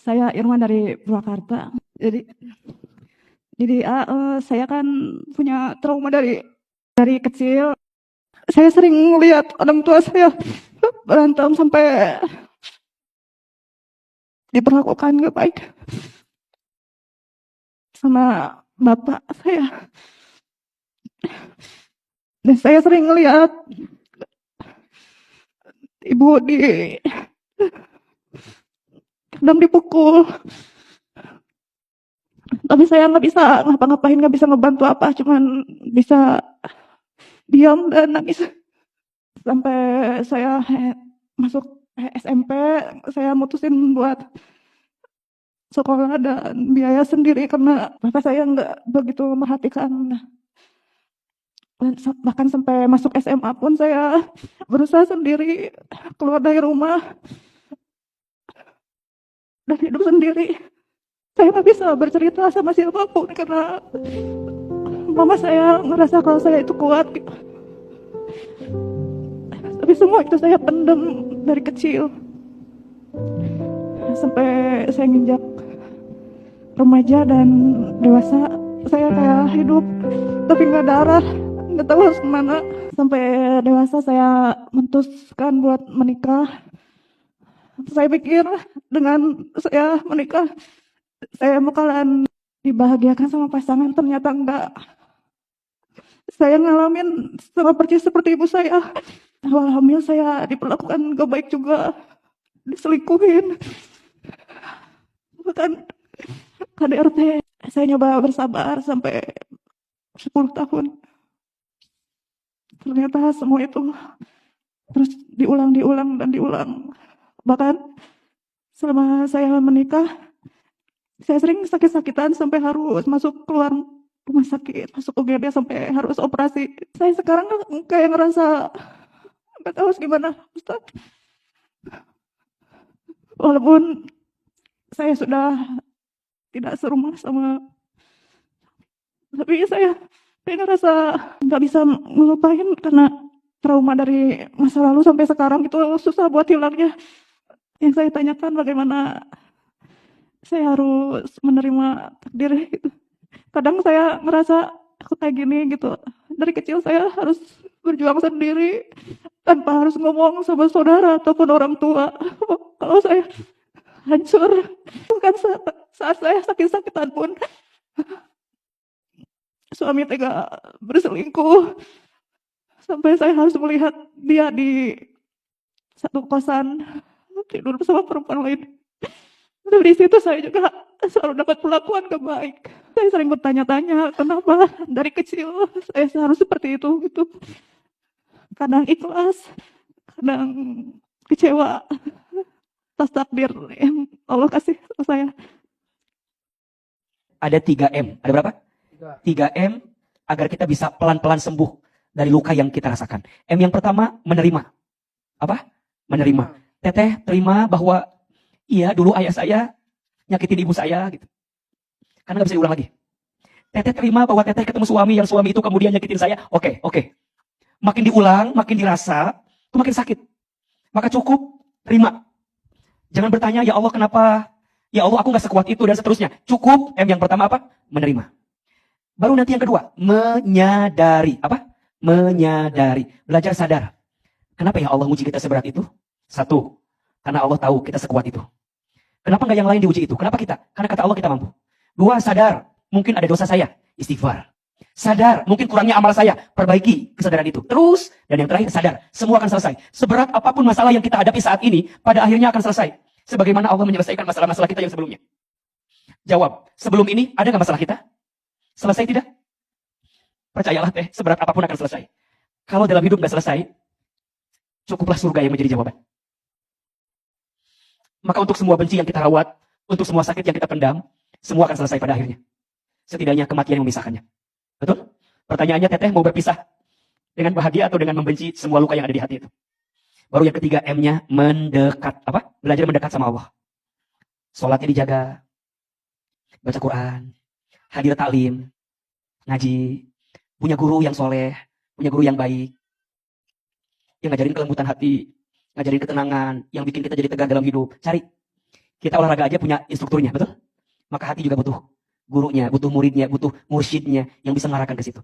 Saya Irma dari Purwakarta. Jadi saya kan punya trauma dari kecil. Saya sering lihat orang tua saya berantem sampai diperlakukan nggak baik sama bapak saya. Dan saya sering lihat ibu kadang dipukul. Tapi saya nggak bisa ngapa-ngapain, nggak bisa ngebantu apa, cuman bisa diam dan nangis. Sampai saya masuk SMP, saya mutusin buat sekolah dan biaya sendiri karena bapak saya nggak begitu memperhatikan. Dan bahkan sampai masuk SMA pun saya berusaha sendiri keluar dari rumah dan hidup sendiri. Saya nggak bisa bercerita sama siapapun karena mama saya ngerasa kalau saya itu kuat gitu. Tapi semua itu saya pendem dari kecil. Sampai saya nginjak remaja dan dewasa, saya kayak hidup tapi nggak ada arah, nggak tahu harus kemana. Sampai dewasa saya memutuskan buat menikah. Saya pikir dengan saya menikah, saya bakalan dibahagiakan sama pasangan, ternyata enggak. Saya ngalamin sama persis seperti ibu saya. Awal hamil saya diperlakukan gak baik juga, diselingkuhin. Bahkan KDRT, saya nyoba bersabar sampai 10 tahun. Ternyata semua itu terus diulang dan diulang. Bahkan selama saya menikah, saya sering sakit-sakitan sampai harus masuk keluar rumah sakit, masuk UGD sampai harus operasi. Saya sekarang kayak ngerasa nggak tahu harus gimana, Ustaz. Walaupun saya sudah tidak serumah sama, tapi saya ngerasa nggak bisa ngelupain karena trauma dari masa lalu sampai sekarang itu susah buat hilangnya. Yang saya tanyakan bagaimana saya harus menerima takdir gitu. Kadang saya ngerasa aku kayak gini gitu. Dari kecil saya harus berjuang sendiri tanpa harus ngomong sama saudara ataupun orang tua. Kalau saya hancur, bukan saat saya sakit-sakitan pun suami tega berselingkuh. Sampai saya harus melihat dia di satu kosan tidur bersama perempuan lain. Dari situ saya juga selalu dapat perlakuan gak baik. Saya sering bertanya-tanya kenapa dari kecil saya harus seperti itu gitu. Kadang ikhlas, kadang kecewa atas takdir yang Allah kasih sama saya. Ada 3M. Ada berapa? 3M agar kita bisa pelan-pelan sembuh dari luka yang kita rasakan. M yang pertama, menerima. Apa? Menerima. Teteh terima bahwa iya dulu ayah saya nyakitin ibu saya gitu. Karena gak bisa diulang lagi. Teteh terima bahwa teteh ketemu suami yang suami itu kemudian nyakitin saya. Oke. Makin diulang, makin dirasa, itu makin sakit. Maka cukup terima. Jangan bertanya, ya Allah kenapa? Ya Allah aku gak sekuat itu dan seterusnya. Cukup, M yang pertama apa? Menerima. Baru nanti yang kedua, menyadari. Apa? Menyadari. Belajar sadar. Kenapa ya Allah uji kita seberat itu? Satu, karena Allah tahu kita sekuat itu. Kenapa gak yang lain diuji itu? Kenapa kita? Karena kata Allah kita mampu. Dua, sadar. Mungkin ada dosa saya. Istighfar. Sadar, mungkin kurangnya amal saya. Perbaiki kesadaran itu. Terus, dan yang terakhir sadar. Semua akan selesai. Seberat apapun masalah yang kita hadapi saat ini, pada akhirnya akan selesai. Sebagaimana Allah menyelesaikan masalah-masalah kita yang sebelumnya. Jawab, sebelum ini ada gak masalah kita? Selesai tidak? Percayalah teh, seberat apapun akan selesai. Kalau dalam hidup gak selesai, cukuplah surga yang menjadi jawaban. Maka untuk semua benci yang kita rawat, untuk semua sakit yang kita pendam, semua akan selesai pada akhirnya. Setidaknya kematian yang memisahkannya. Betul? Pertanyaannya, teteh mau berpisah dengan bahagia atau dengan membenci semua luka yang ada di hati itu? Baru yang ketiga, M-nya mendekat. Apa? Belajar mendekat sama Allah. Sholatnya dijaga. Baca Quran. Hadir taklim. Ngaji. Punya guru yang soleh. Punya guru yang baik. Yang ngajarin kelembutan hati. Ngajarin ketenangan. Yang bikin kita jadi tegar dalam hidup. Cari. Kita olahraga aja punya instrukturnya, betul? Maka hati juga butuh gurunya, butuh muridnya, butuh mursyidnya yang bisa mengarahkan ke situ.